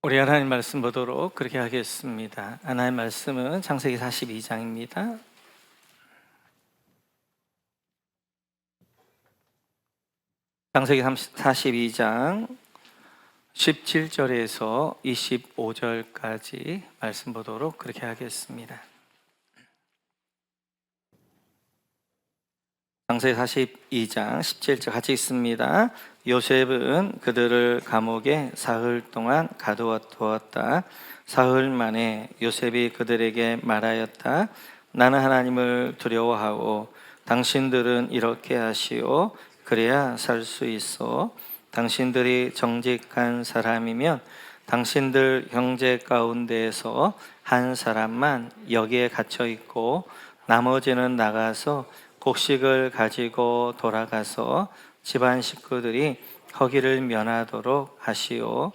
우리 하나님 말씀 보도록 그렇게 하겠습니다. 하나님 말씀은 창세기 42장입니다. 창세기 42장 17절에서 25절까지 말씀 보도록 그렇게 하겠습니다. 창세기 42장 17절 같이 있습니다. 요셉은 그들을 감옥에 사흘 동안 가두었다. 사흘 만에 요셉이 그들에게 말하였다. 나는 하나님을 두려워하고 당신들은 이렇게 하시오. 그래야 살 수 있어. 당신들이 정직한 사람이면 당신들 형제 가운데에서 한 사람만 여기에 갇혀 있고 나머지는 나가서 곡식을 가지고 돌아가서 집안 식구들이 허기를 면하도록 하시오.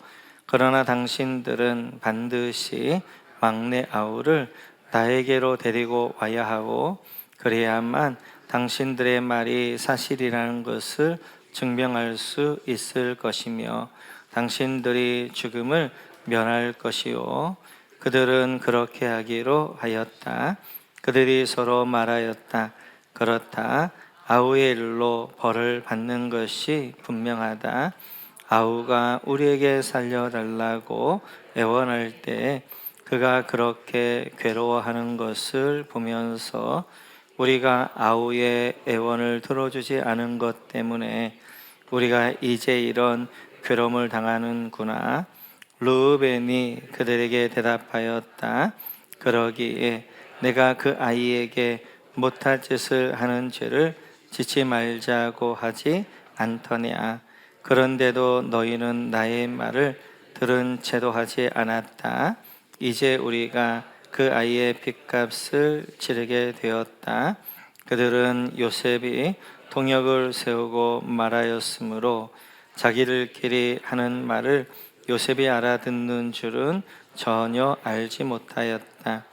그러나 당신들은 반드시 막내 아우를 나에게로 데리고 와야 하고 그래야만 당신들의 말이 사실이라는 것을 증명할 수 있을 것이며 당신들이 죽음을 면할 것이요. 그들은 그렇게 하기로 하였다. 그들이 서로 말하였다. 그렇다. 아우의 일로 벌을 받는 것이 분명하다. 아우가 우리에게 살려달라고 애원할 때 그가 그렇게 괴로워하는 것을 보면서 우리가 아우의 애원을 들어주지 않은 것 때문에 우리가 이제 이런 괴로움을 당하는구나. 르우벤이 그들에게 대답하였다. 그러기에 내가 그 아이에게 못할 짓을 하는 죄를 짓지 말자고 하지 않더냐. 그런데도 너희는 나의 말을 들은 채도 하지 않았다. 이제 우리가 그 아이의 핏값을 치르게 되었다. 그들은 요셉이 통역을 세우고 말하였으므로 자기들끼리 하는 말을 요셉이 알아듣는 줄은 전혀 알지 못하였다.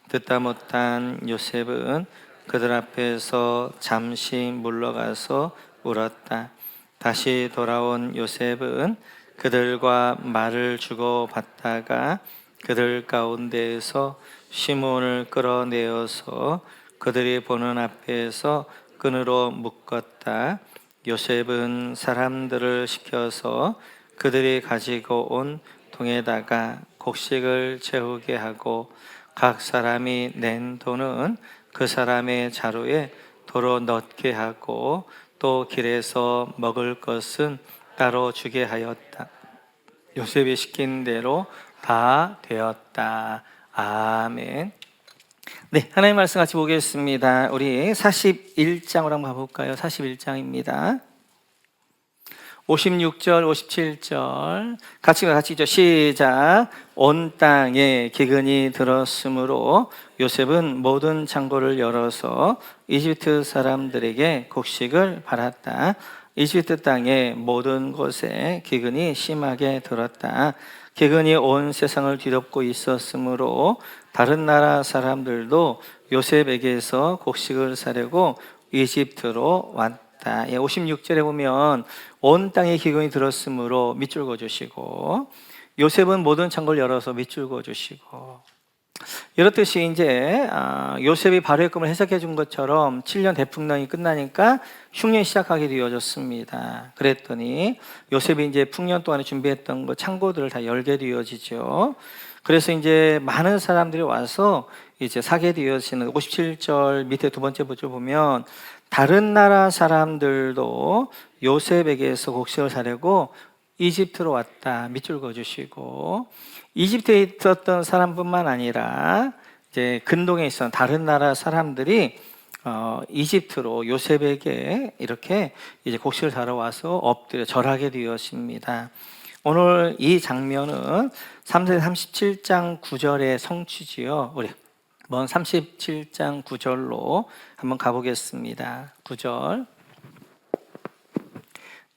듣다 못한 요셉은 그들 앞에서 잠시 물러가서 울었다. 다시 돌아온 요셉은 그들과 말을 주고받다가 그들 가운데에서 시몬을 끌어내어서 그들이 보는 앞에서 끈으로 묶었다. 요셉은 사람들을 시켜서 그들이 가지고 온 통에다가 곡식을 채우게 하고 각 사람이 낸 돈은 그 사람의 자루에 도로 넣게 하고 또 길에서 먹을 것은 따로 주게 하였다. 요셉이 시킨 대로 다 되었다. 아멘. 네, 하나님 말씀 같이 보겠습니다. 우리 41장으로 한번 가볼까요? 41장입니다. 56절, 57절 같이 있죠. 시작. 온 땅에 기근이 들었으므로 요셉은 모든 창고를 열어서 이집트 사람들에게 곡식을 팔았다. 이집트 땅의 모든 곳에 기근이 심하게 들었다. 기근이 온 세상을 뒤덮고 있었으므로 다른 나라 사람들도 요셉에게서 곡식을 사려고 이집트로 왔다. 56절에 보면 온 땅에 기근이 들었으므로 밑줄 그어주시고 요셉은 모든 창고를 열어서 밑줄 그어주시고 이렇듯이 이제 요셉이 바로의 꿈을 해석해 준 것처럼 7년 대풍랑이 끝나니까 흉년이 시작하게 되어졌습니다. 그랬더니 요셉이 이제 풍년 동안에 준비했던 거 창고들을 다 열게 되어지죠. 그래서 이제 많은 사람들이 와서 이제 사게 되어지는 57절 밑에 두 번째 부분 보면 다른 나라 사람들도 요셉에게서 곡식을 사려고 이집트로 왔다. 밑줄 그어주시고 이집트에 있었던 사람뿐만 아니라 이제 근동에 있었던 다른 나라 사람들이 이집트로 요셉에게 이렇게 이제 곡식을 사러 와서 엎드려 절하게 되었습니다. 오늘 이 장면은 37장 9절의 성취지요. 우리 먼 37장 9절로 한번 가보겠습니다. 9절.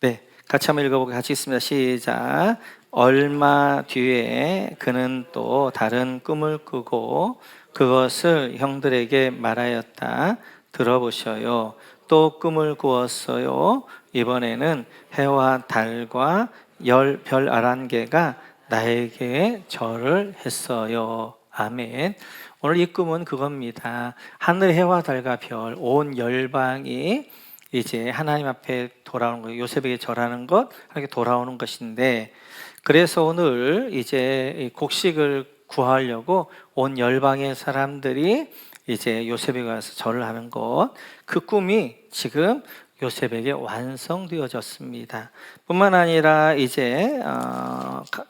네, 같이 한번 읽어보고 같이 있습니다. 시작. 얼마 뒤에 그는 또 다른 꿈을 꾸고 그것을 형들에게 말하였다. 들어보셔요. 또 꿈을 꾸었어요. 이번에는 해와 달과 별 11개가 나에게 절을 했어요. 아멘. 오늘 이 꿈은 그겁니다. 하늘 해와 달과 별, 온 열방이 이제 하나님 앞에 돌아오는 것, 요셉에게 절하는 것, 하나님께 돌아오는 것인데, 그래서 오늘 이제 곡식을 구하려고 온 열방의 사람들이 이제 요셉에게 가서 절을 하는 것, 그 꿈이 지금 요셉에게 완성되어졌습니다. 뿐만 아니라 이제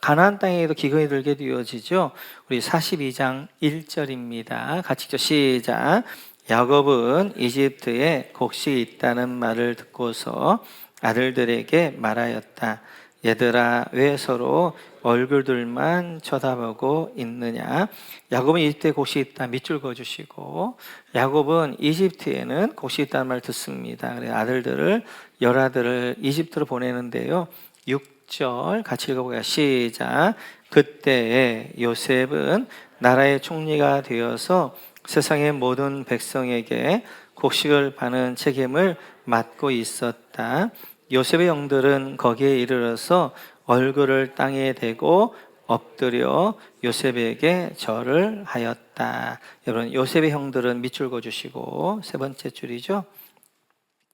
가나안 땅에도 기근이 들게 되어지죠. 우리 42장 1절입니다. 같이 읽죠. 시작. 야곱은 이집트에 곡식이 있다는 말을 듣고서 아들들에게 말하였다. 얘들아, 왜 서로 얼굴들만 쳐다보고 있느냐? 야곱은 이집트에 곡식이 있다 밑줄 그어주시고, 야곱은 이집트에는 곡식이 있다는 말을 듣습니다. 그래서 아들들을, 열아들을 이집트로 보내는데요. 6절 같이 읽어보겠습니다. 시작. 그때에 요셉은 나라의 총리가 되어서 세상의 모든 백성에게 곡식을 파는 책임을 맡고 있었다. 요셉의 형들은 거기에 이르러서 얼굴을 땅에 대고 엎드려 요셉에게 절을 하였다. 여러분, 요셉의 형들은 밑줄 그어주시고, 세 번째 줄이죠.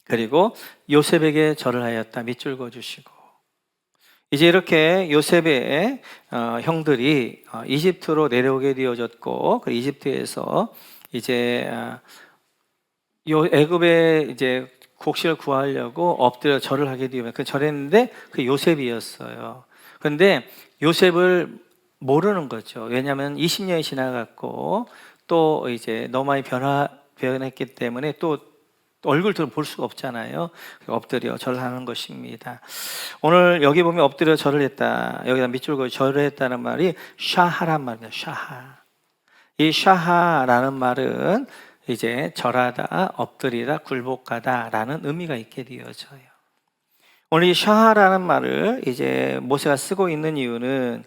그리고 요셉에게 절을 하였다. 밑줄 그어주시고, 이제 이렇게 요셉의 형들이 이집트로 내려오게 되어졌고, 그 이집트에서 이제 애굽에 이제 곡식을 구하려고 엎드려 절을 하게 되면 그 절했는데 그 요셉이었어요. 그런데 요셉을 모르는 거죠. 왜냐하면 20년이 지나갔고 또 이제 너무 많이 변했기 때문에 또 얼굴도 볼 수가 없잖아요. 엎드려 절을 하는 것입니다. 오늘 여기 보면 엎드려 절을 했다. 여기다 밑줄 그어 절을 했다는 말이 샤하란 말입니다. 샤하. 이 샤하라는 말은 이제 절하다, 엎드리다, 굴복하다라는 의미가 있게 되어져요. 오늘 이 샤하라는 말을 이제 모세가 쓰고 있는 이유는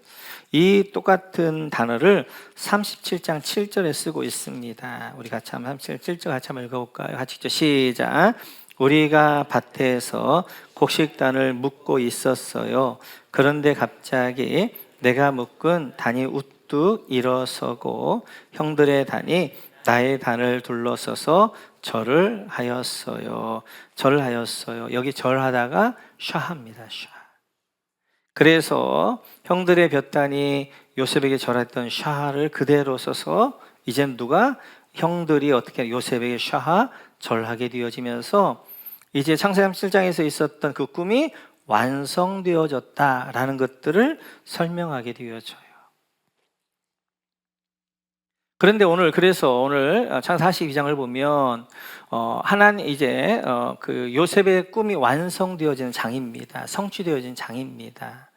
이 똑같은 단어를 37장 7절에 쓰고 있습니다. 우리 같이 한번 37절 같이 한번 읽어볼까요? 같이 읽죠. 시작. 우리가 밭에서 곡식단을 묶고 있었어요. 그런데 갑자기 내가 묶은 단이 우뚝 일어서고 형들의 단이 나의 단을 둘러서서 절을 하였어요. 절을 하였어요. 여기 절하다가 샤합니다. 샤. 그래서 형들의 볕단이 요셉에게 절했던 샤하를 그대로 써서 이젠 누가 형들이 어떻게 요셉에게 샤하 절하게 되어지면서 이제 창세기 7장에서 있었던 그 꿈이 완성되어졌다라는 것들을 설명하게 되어져요. 그런데 오늘 창세기 42장을 보면 하나님 이제 그 요셉의 꿈이 완성되어지는 장입니다. 성취되어진 장입니다.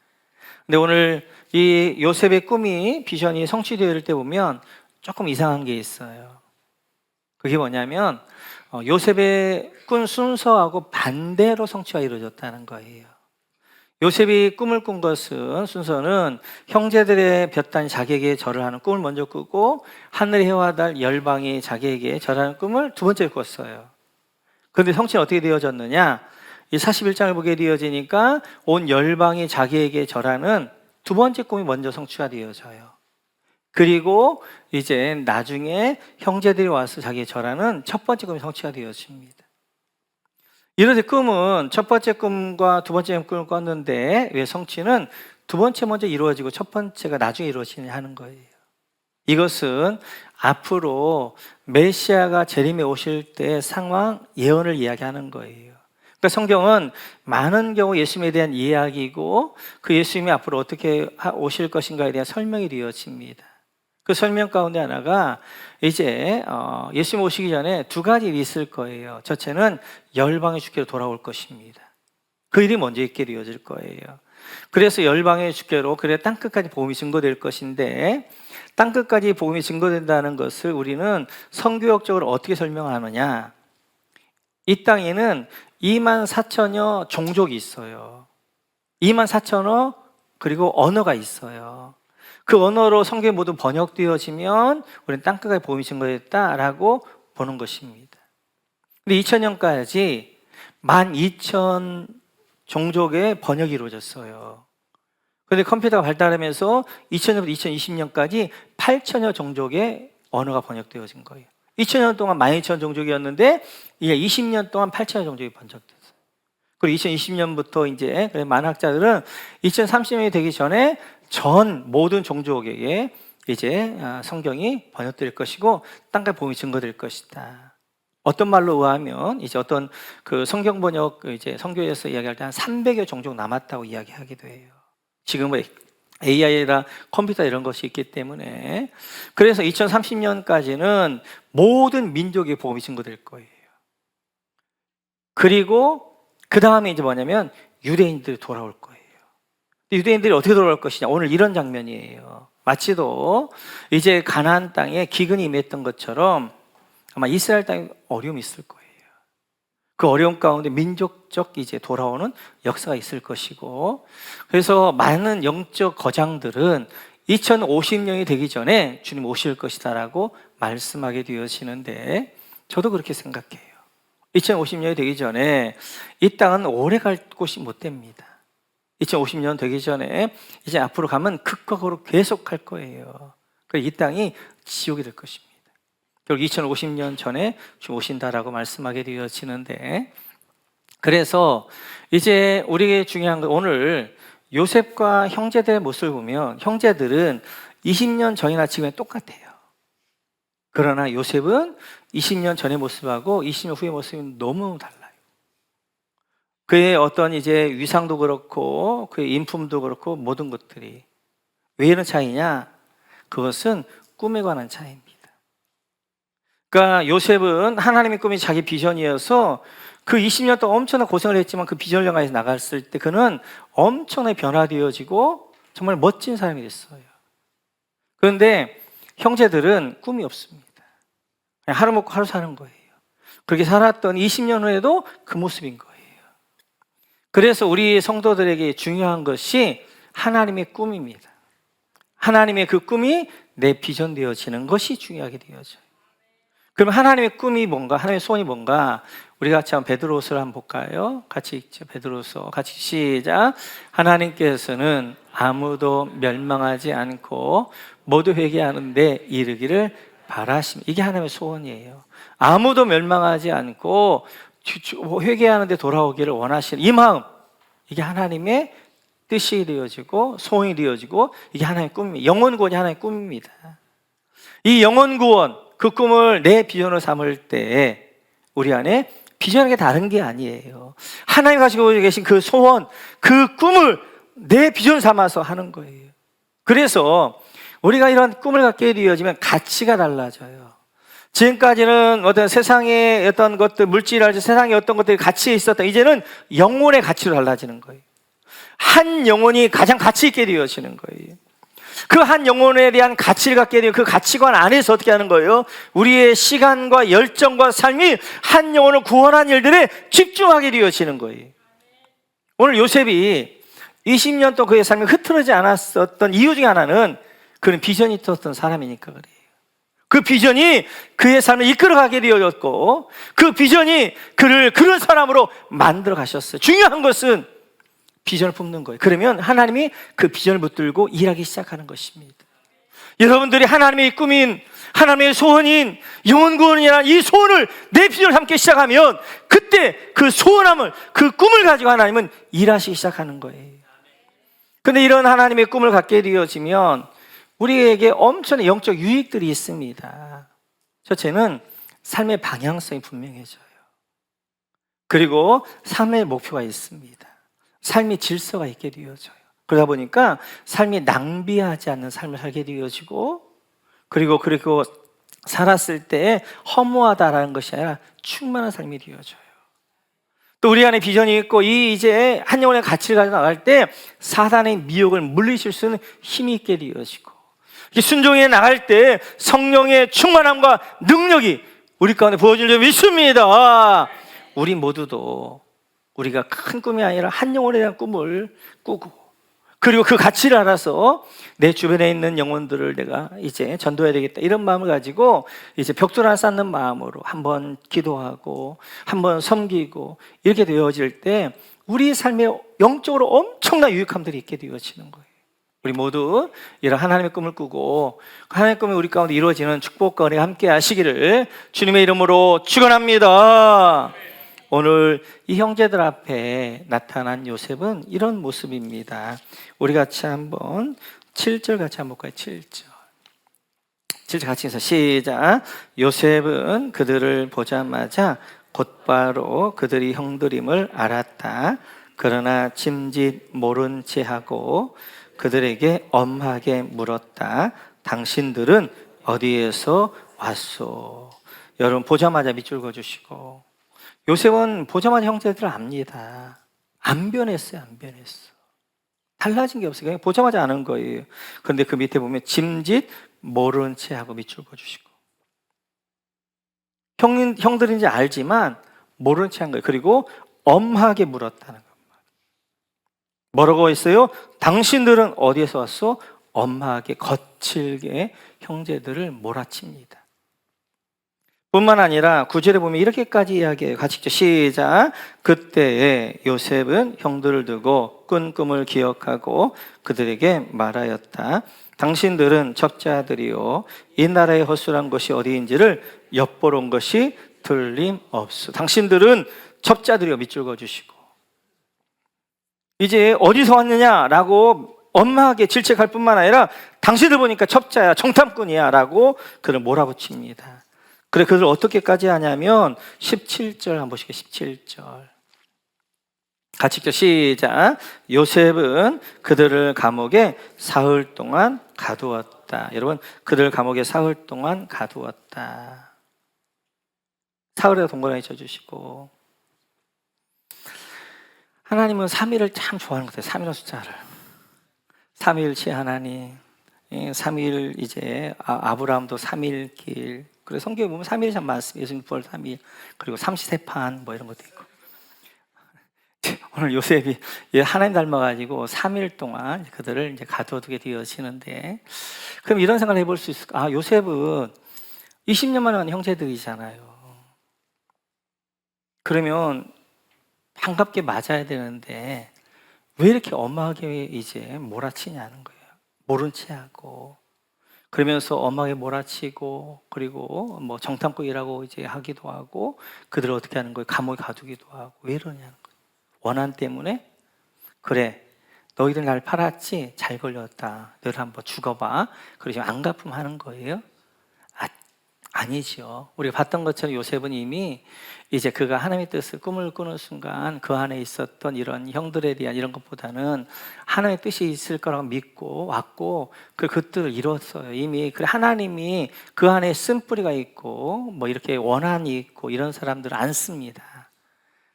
근데 오늘 이 요셉의 꿈이 비전이 성취될 때 보면 조금 이상한 게 있어요. 그게 뭐냐면 요셉의 꿈 순서하고 반대로 성취가 이루어졌다는 거예요. 요셉이 꿈을 꾼 것은 순서는 형제들의 볕단이 자기에게 절을 하는 꿈을 먼저 꾸고 하늘의 해와 달 열방이 자기에게 절하는 꿈을 두 번째 꿨어요. 그런데 성취는 어떻게 되어졌느냐? 이 41장을 보게 되어지니까 온 열방이 자기에게 절하는 두 번째 꿈이 먼저 성취가 되어져요. 그리고 이제 나중에 형제들이 와서 자기에게 절하는 첫 번째 꿈이 성취가 되어집니다. 이렇게 꿈은 첫 번째 꿈과 두 번째 꿈을 꿨는데 왜 성취는 두 번째 먼저 이루어지고 첫 번째가 나중에 이루어지냐 하는 거예요. 이것은 앞으로 메시아가 재림에 오실 때 상황 예언을 이야기하는 거예요. 그러니까 성경은 많은 경우 예수님에 대한 이야기고 그 예수님이 앞으로 어떻게 오실 것인가에 대한 설명이 되어집니다. 그 설명 가운데 하나가 이제 예수님 오시기 전에 두 가지 일이 있을 거예요. 첫째는 열방의 주께로 돌아올 것입니다. 그 일이 먼저 있게 되어질 거예요. 그래서 열방의 주께로 그래 땅끝까지 복음이 증거될 것인데 땅끝까지 복음이 증거된다는 것을 우리는 성교역적으로 어떻게 설명하느냐? 이 땅에는 2만 4천여 종족이 있어요. 2만 4천여 그리고 언어가 있어요. 그 언어로 성경이 모두 번역되어지면 우리는 땅끝까지 복음이 증거됐다라고 보는 것입니다. 근데 2000년까지 12,000 종족의 번역이 이루어졌어요. 그런데 컴퓨터가 발달하면서 2000년부터 2020년까지 8천여 종족의 언어가 번역되어진 거예요. 2000년 동안 12,000 종족이었는데 이게 20년 동안 8천여 종족이 번역됐어요. 그리고 2020년부터 이제 만학자들은 2030년이 되기 전에 전 모든 종족에게 이제 성경이 번역될 것이고 땅과 복음이 증거될 것이다. 어떤 말로 의하면 이제 어떤 그 성경 번역 이제 선교에서 이야기할 때 한 300여 종족 남았다고 이야기하기도 해요. 지금은 AI라 컴퓨터 이런 것이 있기 때문에. 그래서 2030년까지는 모든 민족의 복음이 증거될 거예요. 그리고 그 다음에 이제 뭐냐면 유대인들이 돌아올 거예요. 유대인들이 어떻게 돌아올 것이냐, 오늘 이런 장면이에요. 마치도 이제 가나안 땅에 기근이 임했던 것처럼 아마 이스라엘 땅에 어려움이 있을 거예요. 그 어려움 가운데 민족적 이제 돌아오는 역사가 있을 것이고, 그래서 많은 영적 거장들은 2050년이 되기 전에 주님 오실 것이다라고 말씀하게 되어지는데, 저도 그렇게 생각해요. 2050년이 되기 전에 이 땅은 오래 갈 곳이 못 됩니다. 2050년 되기 전에 이제 앞으로 가면 극과 극으로 계속 갈 거예요. 그래서 이 땅이 지옥이 될 것입니다. 결국 2050년 전에 주님 오신다라고 말씀하게 되어지는데, 그래서 이제 우리에게 중요한 건 오늘 요셉과 형제들의 모습을 보면 형제들은 20년 전이나 지금이 똑같아요. 그러나 요셉은 20년 전의 모습하고 20년 후의 모습이 너무 달라요. 그의 어떤 이제 위상도 그렇고 그의 인품도 그렇고 모든 것들이. 왜 이런 차이냐? 그것은 꿈에 관한 차이입니다. 그러니까 요셉은 하나님의 꿈이 자기 비전이어서 그 20년 동안 엄청난 고생을 했지만 그 비전을 향해서 나갔을 때 그는 엄청나게 변화되어지고 정말 멋진 사람이 됐어요. 그런데 형제들은 꿈이 없습니다. 그냥 하루 먹고 하루 사는 거예요. 그렇게 살았던 20년 후에도 그 모습인 거예요. 그래서 우리 성도들에게 중요한 것이 하나님의 꿈입니다. 하나님의 그 꿈이 내 비전 되어지는 것이 중요하게 되어져요. 그럼 하나님의 꿈이 뭔가, 하나님의 소원이 뭔가, 우리 같이 한번 베드로서를 한번 볼까요? 같이 읽죠. 베드로서 같이 시작. 하나님께서는 아무도 멸망하지 않고 모두 회개하는 데 이르기를 바라십니다. 이게 하나님의 소원이에요. 아무도 멸망하지 않고 회개하는 데 돌아오기를 원하시는 이 마음, 이게 하나님의 뜻이 되어지고 소원이 되어지고 이게 하나님의 꿈입니다. 영혼 구원이 하나님의 꿈입니다. 이 영혼 구원, 그 꿈을 내 비전으로 삼을 때 우리 안에 비전이 다른 게 아니에요. 하나님 가지고 계신 그 소원, 그 꿈을 내 비전 삼아서 하는 거예요. 그래서 우리가 이런 꿈을 갖게 되어지면 가치가 달라져요. 지금까지는 어떤 세상의 어떤 것들, 물질이랄지 세상의 어떤 것들이 가치에 있었다. 이제는 영혼의 가치로 달라지는 거예요. 한 영혼이 가장 가치 있게 되어지는 거예요. 그 한 영혼에 대한 가치를 갖게 되면 그 가치관 안에서 어떻게 하는 거예요? 우리의 시간과 열정과 삶이 한 영혼을 구원한 일들에 집중하게 되어지는 거예요. 오늘 요셉이 20년 동안 그의 삶이 흐트러지지 않았었던 이유 중에 하나는 그는 비전이 있었던 사람이니까 그래요. 그 비전이 그의 삶을 이끌어가게 되어졌고 그 비전이 그를 그런 사람으로 만들어 가셨어요. 중요한 것은 비전을 품는 거예요. 그러면 하나님이 그 비전을 붙들고 일하기 시작하는 것입니다. 여러분들이 하나님의 꿈인, 하나님의 소원인 영혼구원이라는 이 소원을 내 비전을 함께 시작하면 그때 그 소원함을, 그 꿈을 가지고 하나님은 일하시기 시작하는 거예요. 그런데 이런 하나님의 꿈을 갖게 되어지면 우리에게 엄청난 영적 유익들이 있습니다. 첫째는 삶의 방향성이 분명해져요. 그리고 삶의 목표가 있습니다. 삶의 질서가 있게 되어져요. 그러다 보니까 삶이 낭비하지 않는 삶을 살게 되어지고 그리고 살았을 때 허무하다라는 것이 아니라 충만한 삶이 되어져요. 또 우리 안에 비전이 있고 이 이제 한 영혼의 가치를 가지고 나갈 때 사단의 미혹을 물리칠 수 있는 힘이 있게 되어지고 순종해 나갈 때 성령의 충만함과 능력이 우리 가운데 부어질 줄 믿습니다. 우리 모두도 우리가 큰 꿈이 아니라 한 영혼에 대한 꿈을 꾸고 그리고 그 가치를 알아서 내 주변에 있는 영혼들을 내가 이제 전도해야 되겠다 이런 마음을 가지고 이제 벽돌 하나 쌓는 마음으로 한번 기도하고 한번 섬기고 이렇게 되어질 때 우리 삶에 영적으로 엄청난 유익함들이 있게 되어지는 거예요. 우리 모두 이런 하나님의 꿈을 꾸고 하나님의 꿈이 우리 가운데 이루어지는 축복과 은혜가 함께 하시기를 주님의 이름으로 축원합니다. 오늘 이 형제들 앞에 나타난 요셉은 이런 모습입니다. 우리 같이 한번 7절 같이 한번 볼까요? 7절. 7절 같이 해서 시작. 요셉은 그들을 보자마자 곧바로 그들이 형들임을 알았다. 그러나 짐짓 모른 채 하고 그들에게 엄하게 물었다. 당신들은 어디에서 왔소? 여러분 보자마자 밑줄 그어주시고, 요셉은 보자마자 형제들을 압니다. 안 변했어요. 안 변했어. 달라진 게 없어요. 그냥 보자마자 아는 거예요. 그런데 그 밑에 보면 짐짓 모른 채 하고 밑줄 그어주시고, 형들인지 알지만 모른 채 한 거예요. 그리고 엄하게 물었다는 거예요. 뭐라고 했어요? 당신들은 어디에서 왔어? 엄하게 거칠게 형제들을 몰아칩니다. 뿐만 아니라 9절에 보면 이렇게까지 이야기해요. 같이 읽죠. 시작. 그때에 요셉은 형들을 두고 꾼 꿈을 기억하고 그들에게 말하였다. 당신들은 적자들이요, 이 나라의 허술한 것이 어디인지를 엿보러 온 것이 틀림없소. 당신들은 적자들이요, 밑줄 그어주시고, 이제 어디서 왔느냐라고 엄하게 질책할 뿐만 아니라 당신들 보니까 첩자야, 정탐꾼이야 라고 그를 몰아붙입니다. 그래, 그들 어떻게까지 하냐면 17절 한번 보시겠습니다. 17절 같이 읽죠. 시작. 요셉은 그들을 감옥에 사흘 동안 가두었다. 여러분, 그들을 감옥에 사흘 동안 가두었다. 사흘에다 동그라미 쳐주시고, 하나님은 3일을 참 좋아하는 것 같아요. 3일의 숫자를. 3일치 하나님, 3일 이제 아브라함도 3일 길. 그래서 성경에 보면 3일이 참 많습니다. 예수님 부활 3일, 그리고 삼시세판 뭐 이런 것도 있고. 오늘 요셉이 하나님 닮아가지고 3일 동안 그들을 이제 가둬두게 되어지는데, 그럼 이런 생각을 해볼 수 있을까? 아, 요셉은 20년 만에 온 형제들이잖아요. 그러면 반갑게 맞아야 되는데 왜 이렇게 엄하게 이제 몰아치냐는 거예요. 모른 채 하고, 그러면서 엄하게 몰아치고, 그리고 뭐 정탐꾼이라고 이제 하기도 하고, 그들을 어떻게 하는 거예요? 감옥에 가두기도 하고. 왜 이러냐는 거예요. 원한 때문에? 그래, 너희들 날 팔았지? 잘 걸렸다. 너희들 한번 죽어봐. 그러시면 안 갚으면 하는 거예요? 아니죠. 우리가 봤던 것처럼 요셉은 이미 이제 그가 하나님의 뜻을 꿈을 꾸는 순간 그 안에 있었던 이런 형들에 대한 이런 것보다는 하나님의 뜻이 있을 거라고 믿고 왔고, 그 뜻을 이뤘어요. 이미 그 하나님이 그 안에 쓴뿌리가 있고 뭐 이렇게 원한이 있고 이런 사람들은 안 씁니다.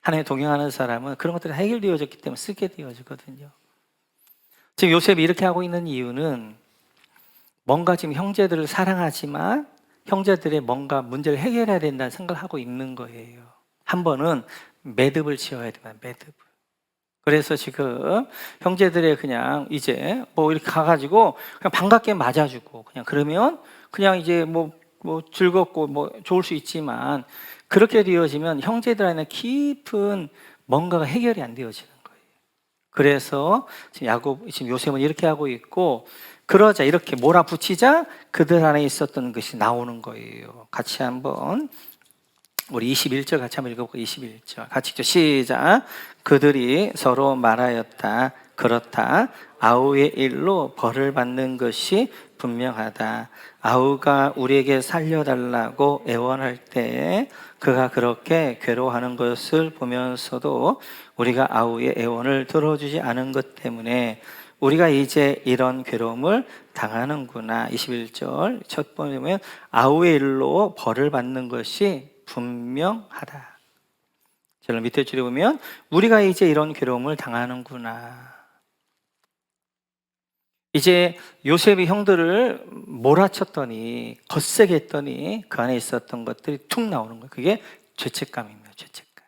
하나님 동행하는 사람은 그런 것들이 해결되어졌기 때문에 쓰게 되어지거든요. 지금 요셉이 이렇게 하고 있는 이유는 뭔가 지금 형제들을 사랑하지만 형제들의 뭔가 문제를 해결해야 된다는 생각을 하고 있는 거예요. 한 번은 매듭을 지어야 됩니다. 매듭을. 그래서 지금 형제들의 그냥 이제 뭐 이렇게 가가지고 그냥 반갑게 맞아주고, 그냥 그러면 그냥 이제 뭐 즐겁고 뭐 좋을 수 있지만, 그렇게 되어지면 형제들 안에 깊은 뭔가가 해결이 안 되어지는 거예요. 그래서 지금 요셉은 이렇게 하고 있고, 그러자 이렇게 몰아붙이자 그들 안에 있었던 것이 나오는 거예요. 같이 한번 우리 21절 같이 한번 읽어볼까요? 21절 같이 읽죠. 시작. 그들이 서로 말하였다. 그렇다. 아우의 일로 벌을 받는 것이 분명하다. 아우가 우리에게 살려달라고 애원할 때 그가 그렇게 괴로워하는 것을 보면서도 우리가 아우의 애원을 들어주지 않은 것 때문에 우리가 이제 이런 괴로움을 당하는구나. 21절 첫 번째 보면 아우의 일로 벌을 받는 것이 분명하다. 저 밑에 줄에 보면 우리가 이제 이런 괴로움을 당하는구나. 이제 요셉이 형들을 몰아쳤더니, 거세게 했더니 그 안에 있었던 것들이 툭 나오는 거예요. 그게 죄책감입니다. 죄책감.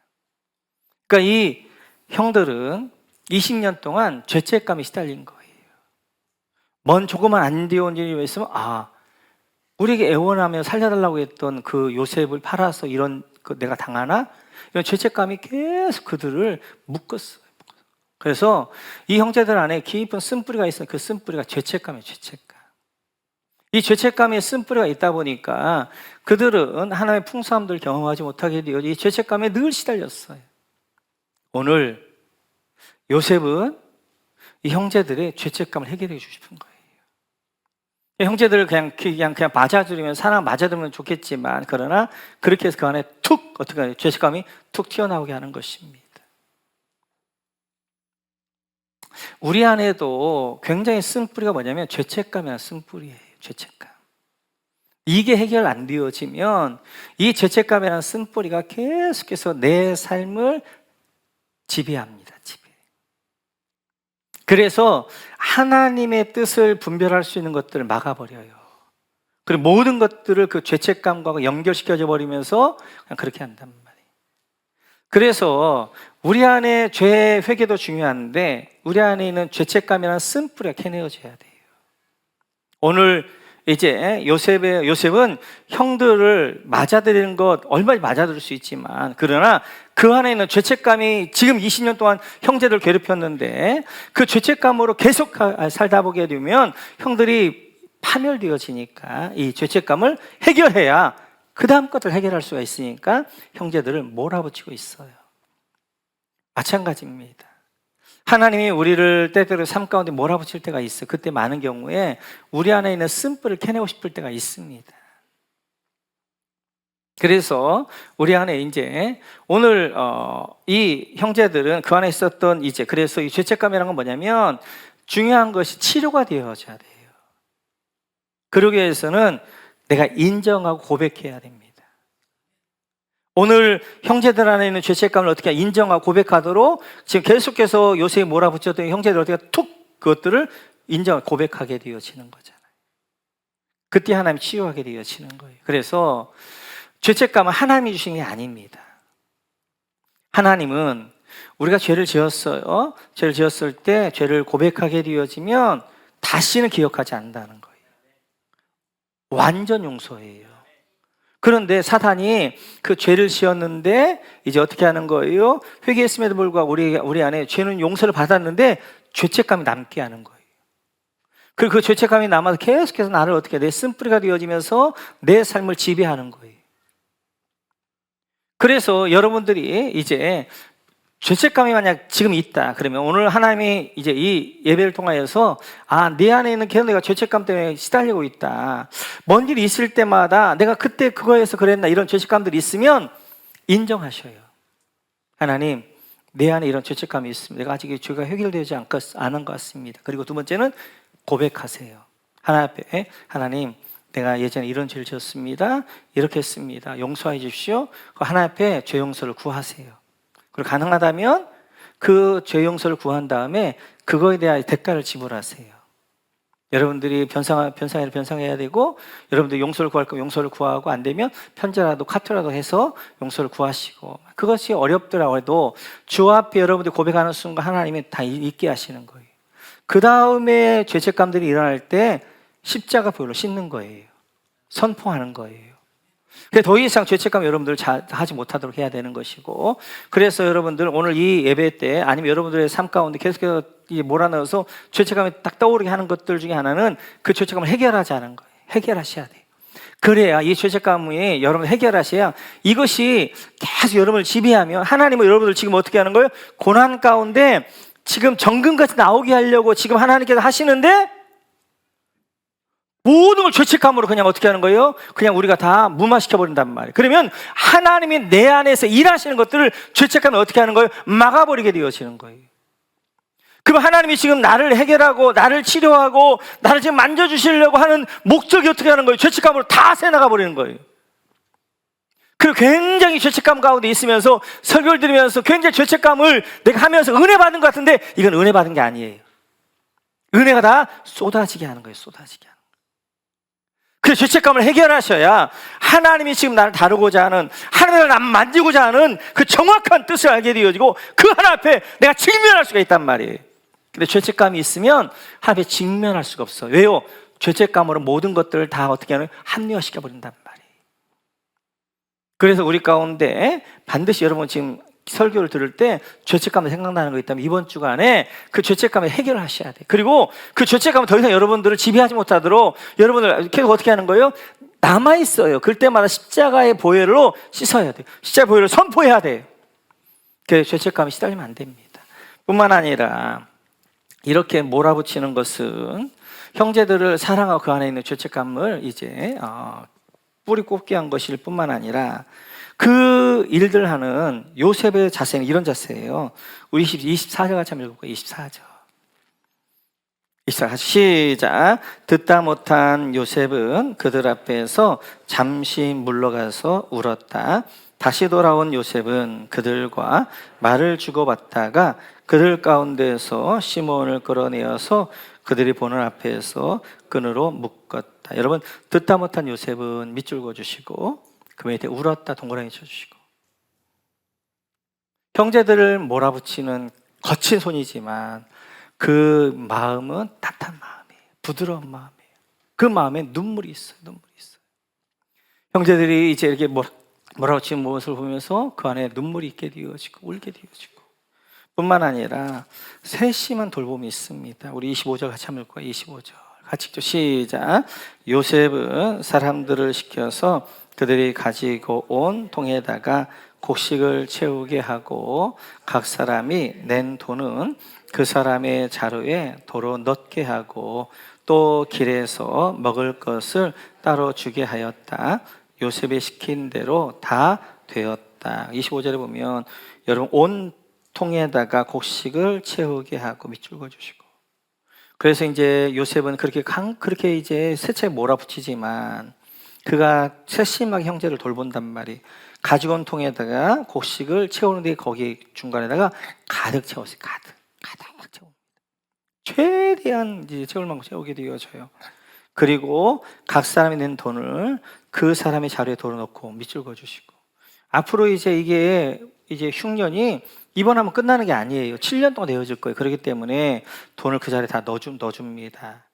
그러니까 이 형들은 20년 동안 죄책감에 시달린 거예요. 뭔 조그만 안 되어온 일이 있으면, 우리에게 애원하며 살려달라고 했던 그 요셉을 팔아서 이런 내가 당하나? 이런 죄책감이 계속 그들을 묶었어요. 그래서 이 형제들 안에 깊은 쓴뿌리가 있어요. 그 쓴뿌리가 죄책감이에요. 죄책감. 이 죄책감에 쓴뿌리가 있다 보니까 그들은 하나님의 풍성함을 경험하지 못하게 되어 이 죄책감에 늘 시달렸어요. 오늘 요셉은 이 형제들의 죄책감을 해결해 주고 싶은 거예요. 형제들을 그냥 맞아들이면, 사랑 맞아들면 좋겠지만, 그러나 그렇게 해서 그 안에 어떻게 하냐, 죄책감이 툭 튀어나오게 하는 것입니다. 우리 안에도 굉장히 쓴뿌리가 뭐냐면 죄책감이라는 쓴뿌리예요. 죄책감. 이게 해결 안 되어지면 이 죄책감이라는 쓴뿌리가 계속해서 내 삶을 지배합니다. 그래서 하나님의 뜻을 분별할 수 있는 것들을 막아버려요. 그리고 모든 것들을 그 죄책감과 연결시켜져 버리면서 그냥 그렇게 한단 말이에요. 그래서 우리 안에 죄 회개도 중요한데 우리 안에 있는 죄책감이라는 쓴뿌리가 캐내어져야 돼요. 오늘 이제 요셉은 형들을 맞아들이는 것 얼마나 맞아들일 수 있지만, 그러나 그 안에 있는 죄책감이 지금 20년 동안 형제들 괴롭혔는데 그 죄책감으로 계속 살다 보게 되면 형들이 파멸되어지니까 이 죄책감을 해결해야 그 다음 것을 해결할 수가 있으니까 형제들을 몰아붙이고 있어요. 마찬가지입니다. 하나님이 우리를 때때로 삶 가운데 몰아붙일 때가 있어요. 그때 많은 경우에 우리 안에 있는 쓴뿌리를 캐내고 싶을 때가 있습니다. 그래서 우리 안에 이제 오늘 이 형제들은 그 안에 있었던 그래서 이 죄책감이라는 건 뭐냐면 중요한 것이 치료가 되어져야 돼요. 그러기 위해서는 내가 인정하고 고백해야 됩니다. 오늘 형제들 안에 있는 죄책감을 어떻게 인정하고 고백하도록 지금 계속해서 요셉이 몰아붙였던 형제들 어떻게 툭 그것들을 인정하고 고백하게 되어지는 거잖아요. 그때 하나님이 치유하게 되어지는 거예요. 그래서 죄책감은 하나님이 주신 게 아닙니다. 하나님은 우리가 죄를 지었어요. 죄를 지었을 때 죄를 고백하게 되어지면 다시는 기억하지 않는다는 거예요. 완전 용서예요. 그런데 사탄이 그 죄를 지었는데 이제 어떻게 하는 거예요? 회개했음에도 불구하고 우리 안에 죄는 용서를 받았는데 죄책감이 남게 하는 거예요. 그리고 그 죄책감이 남아서 계속해서 나를 어떻게 내 쓴뿌리가 되어지면서 내 삶을 지배하는 거예요. 그래서 여러분들이 이제 죄책감이 만약 지금 있다 그러면 오늘 하나님이 이제 이 예배를 통하여서 내 안에 있는 계속 내가 죄책감 때문에 시달리고 있다, 뭔 일이 있을 때마다 내가 그때 그거에서 그랬나, 이런 죄책감들이 있으면 인정하셔요. 하나님, 내 안에 이런 죄책감이 있습니다. 내가 아직 죄가 해결되지 않은 것 같습니다. 그리고 두 번째는 고백하세요. 하나님 앞에, 하나님, 내가 예전에 이런 죄를 지었습니다. 이렇게 했습니다. 용서해 주십시오. 하나님 앞에 죄 용서를 구하세요. 그리고 가능하다면 그 죄 용서를 구한 다음에 그거에 대한 대가를 지불하세요. 여러분들이 변상해야 되고, 여러분들이 용서를 구할 거면 용서를 구하고, 안 되면 편지라도 카톡라도 해서 용서를 구하시고, 그것이 어렵더라도 주 앞에 여러분들이 고백하는 순간 하나님이 다 잊게 하시는 거예요. 그 다음에 죄책감들이 일어날 때 십자가 보혈로 씻는 거예요. 선포하는 거예요. 더 이상 죄책감 여러분들 하지 못하도록 해야 되는 것이고, 그래서 여러분들 오늘 이 예배 때 아니면 여러분들의 삶 가운데 계속해서 몰아넣어서 죄책감이 딱 떠오르게 하는 것들 중에 하나는 그 죄책감을 해결하자는 거예요. 해결하셔야 돼요. 그래야 이 죄책감이 여러분 해결하셔야 이것이 계속 여러분을 지배하면 하나님은 여러분들 지금 어떻게 하는 거예요? 고난 가운데 지금 정금같이 나오게 하려고 지금 하나님께서 하시는데 모든 걸 죄책감으로 그냥 어떻게 하는 거예요? 그냥 우리가 다 무마시켜버린단 말이에요. 그러면 하나님이 내 안에서 일하시는 것들을 죄책감이 어떻게 하는 거예요? 막아버리게 되어지는 거예요. 그럼 하나님이 지금 나를 해결하고 나를 치료하고 나를 지금 만져주시려고 하는 목적이 어떻게 하는 거예요? 죄책감으로 다 새나가 버리는 거예요. 그리고 굉장히 죄책감 가운데 있으면서 설교를 들으면서 굉장히 죄책감을 내가 하면서 은혜 받은 것 같은데 이건 은혜 받은 게 아니에요. 은혜가 다 쏟아지게 하는 거예요. 쏟아지게 하는 거예요. 그래서 죄책감을 해결하셔야 하나님이 지금 나를 다루고자 하는, 하나님을 나를 만지고자 하는 그 정확한 뜻을 알게 되어지고 그 하나님 앞에 내가 직면할 수가 있단 말이에요. 근데 죄책감이 있으면 하나님 앞에 직면할 수가 없어요. 왜요? 죄책감으로 모든 것들을 다 어떻게 하는, 합리화시켜 버린단 말이에요. 그래서 우리 가운데 반드시 여러분 지금 설교를 들을 때 죄책감이 생각나는 거 있다면 이번 주간에 그 죄책감을 해결하셔야 돼요. 그리고 그 죄책감은 더 이상 여러분들을 지배하지 못하도록 여러분들 계속 어떻게 하는 거예요? 남아있어요. 그때마다 십자가의 보혈로 씻어야 돼요. 십자가의 보혈을 선포해야 돼요. 그 죄책감이 시달리면 안 됩니다. 뿐만 아니라 이렇게 몰아붙이는 것은 형제들을 사랑하고 그 안에 있는 죄책감을 이제 뿌리 꼽게 한 것일 뿐만 아니라 그 일들 하는 요셉의 자세는 이런 자세예요. 우리 24절 같이 한번 읽어볼까요? 24절. 24절 시작. 듣다 못한 요셉은 그들 앞에서 잠시 물러가서 울었다. 다시 돌아온 요셉은 그들과 말을 주고받다가 그들 가운데서 시몬을 끌어내어서 그들이 보는 앞에서 끈으로 묶었다. 여러분, 듣다 못한 요셉은 밑줄 그어주시고 그 밑에 울었다 동그라미 쳐주시고, 형제들을 몰아붙이는 거친 손이지만 그 마음은 따뜻한 마음이에요. 부드러운 마음이에요. 그 마음에 눈물이 있어요. 눈물이 있어요. 형제들이 이제 이렇게 몰아붙이는 모습을 보면서 그 안에 눈물이 있게 되어지고 울게 되어지고, 뿐만 아니라 세심한 돌봄이 있습니다. 우리 25절 같이 한번 읽을까요? 25절 같이 읽죠. 시작. 요셉은 사람들을 시켜서 그들이 가지고 온 통에다가 곡식을 채우게 하고 각 사람이 낸 돈은 그 사람의 자루에 도로 넣게 하고 또 길에서 먹을 것을 따로 주게 하였다. 요셉이 시킨 대로 다 되었다. 25절에 보면 여러분 온 통에다가 곡식을 채우게 하고 밑줄 그어주시고, 그래서 이제 요셉은 그렇게 이제 세차에 몰아붙이지만 그가 세심하게 형제를 돌본단 말이, 가지고 온 통에다가 곡식을 채우는데 거기 중간에다가 가득 채웠어요. 가득 채웁니다. 최대한 이제 채울 만큼 채우게 되어져요. 그리고 각 사람이 낸 돈을 그 사람의 자루에 돌아놓고 밑줄 그어주시고, 앞으로 이제 이게 이제 흉년이 이번 하면 끝나는 게 아니에요. 7년 동안 내어질 거예요. 그렇기 때문에 돈을 그 자리에 다 넣어줍니다.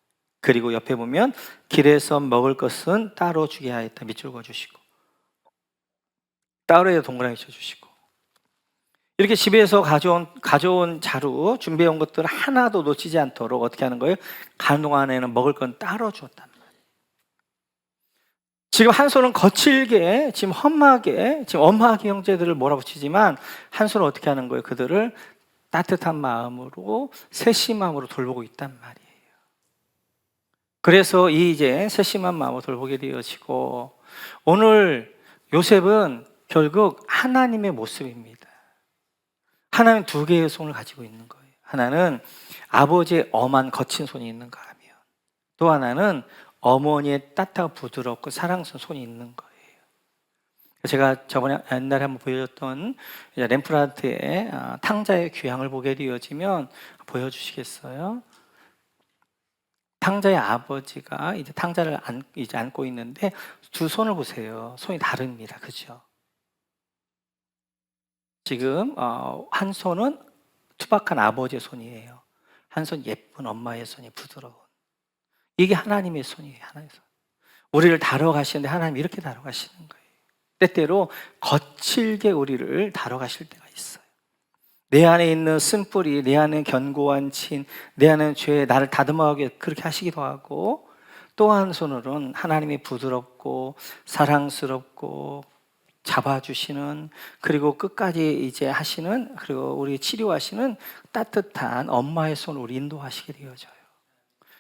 그리고 옆에 보면 길에서 먹을 것은 따로 주게 하였다. 밑줄 그어주시고 따로에 동그라미 쳐주시고, 이렇게 집에서 가져온 자루 준비해온 것들 하나도 놓치지 않도록 어떻게 하는 거예요? 가는 동안에는 먹을 건 따로 주었단 말이에요. 지금 한 손은 거칠게, 지금 험하게, 지금 엄하게 형제들을 몰아붙이지만 한 손은 어떻게 하는 거예요? 그들을 따뜻한 마음으로, 세심함으로 돌보고 있단 말이에요. 그래서 이제 세심한 마음으로 돌보게 되어지고, 오늘 요셉은 결국 하나님의 모습입니다. 하나님은 두 개의 손을 가지고 있는 거예요. 하나는 아버지의 엄한 거친 손이 있는가 하면, 또 하나는 어머니의 따뜻하고 부드럽고 사랑스러운 손이 있는 거예요. 제가 저번에 옛날에 한번 보여줬던 렘프란트의 탕자의 귀향을 보게 되어지면 보여주시겠어요? 탕자의 아버지가 이제 탕자를 이제 안고 있는데 두 손을 보세요. 손이 다릅니다. 그죠? 지금 한 손은 투박한 아버지의 손이에요. 한 손 예쁜 엄마의 손이 부드러운. 이게 하나님의 손이에요. 하나님의 손. 우리를 다뤄가시는데 하나님이 이렇게 다뤄가시는 거예요. 때때로 거칠게 우리를 다뤄가실 때가 있어요. 내 안에 있는 쓴뿌리, 내 안에 견고한 친, 내 안에 죄에 나를 다듬어가게 그렇게 하시기도 하고, 또 한 손으로는 하나님이 부드럽고 사랑스럽고 잡아주시는, 그리고 끝까지 이제 하시는, 그리고 우리 치료하시는 따뜻한 엄마의 손을 우리 인도하시게 되어져요.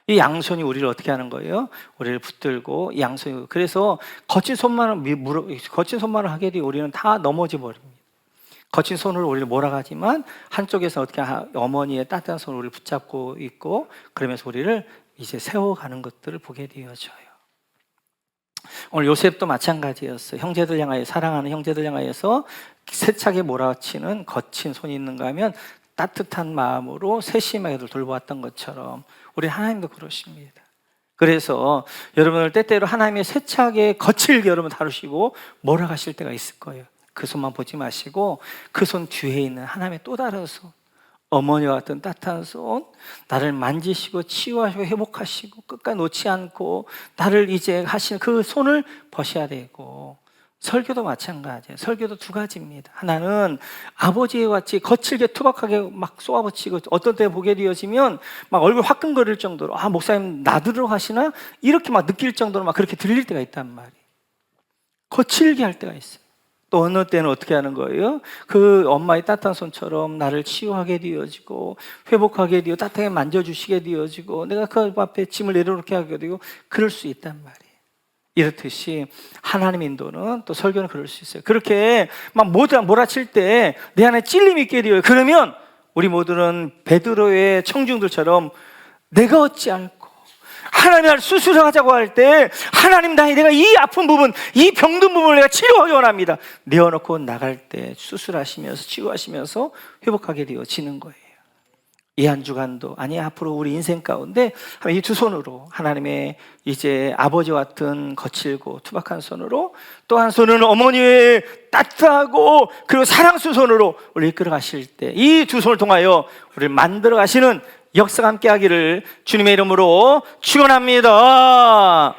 이 양손이 우리를 어떻게 하는 거예요? 우리를 붙들고, 이 양손이, 그래서 거친 손만을 하게 되면 우리는 다 넘어져 버립니다. 거친 손으로 우리를 몰아가지만 한쪽에서 어떻게 어머니의 따뜻한 손으로 우리를 붙잡고 있고, 그러면서 우리를 이제 세워가는 것들을 보게 되어져요. 오늘 요셉도 마찬가지였어요. 형제들 향하여, 사랑하는 형제들 향하여서 세차게 몰아치는 거친 손이 있는가 하면 따뜻한 마음으로 세심하게 돌보았던 것처럼 우리 하나님도 그러십니다. 그래서 여러분을 때때로 하나님의 세차게 거칠게 여러분 다루시고 몰아가실 때가 있을 거예요. 그 손만 보지 마시고 그 손 뒤에 있는 하나님의 또 다른 손, 어머니와 같은 따뜻한 손, 나를 만지시고 치유하시고 회복하시고 끝까지 놓지 않고 나를 이제 하시는 그 손을 보셔야 되고, 설교도 마찬가지예요. 설교도 두 가지입니다. 하나는 아버지와 같이 거칠게 투박하게 막 쏘아붙이고 어떤 때 보게 되어지면 막 얼굴 화끈거릴 정도로 아 목사님 나들으러 하시나? 이렇게 막 느낄 정도로 막 그렇게 들릴 때가 있단 말이에요. 거칠게 할 때가 있어요. 또 어느 때는 어떻게 하는 거예요? 그 엄마의 따뜻한 손처럼 나를 치유하게 되어지고 회복하게 되어 따뜻하게 만져주시게 되어지고 내가 그 앞에 짐을 내려놓게 하게 되고 그럴 수 있단 말이에요. 이렇듯이 하나님 인도는 또 설교는 그럴 수 있어요. 그렇게 막 몰아칠 때 내 안에 찔림이 있게 되어요. 그러면 우리 모두는 베드로의 청중들처럼 내가 어찌할꼬 하나님 나를 수술하자고 할 때 하나님 내가 이 아픈 부분 이 병든 부분을 내가 치료하기 원합니다. 내어놓고 나갈 때 수술하시면서 치유하시면서 회복하게 되어지는 거예요. 이 한 주간도 아니 앞으로 우리 인생 가운데 이 두 손으로 하나님의 이제 아버지 같은 거칠고 투박한 손으로 또 한 손은 어머니의 따뜻하고 그리고 사랑스러운 손으로 우리 이끌어 가실 때 이 두 손을 통하여 우리를 만들어 가시는 역사가 함께 하기를 주님의 이름으로 축원합니다.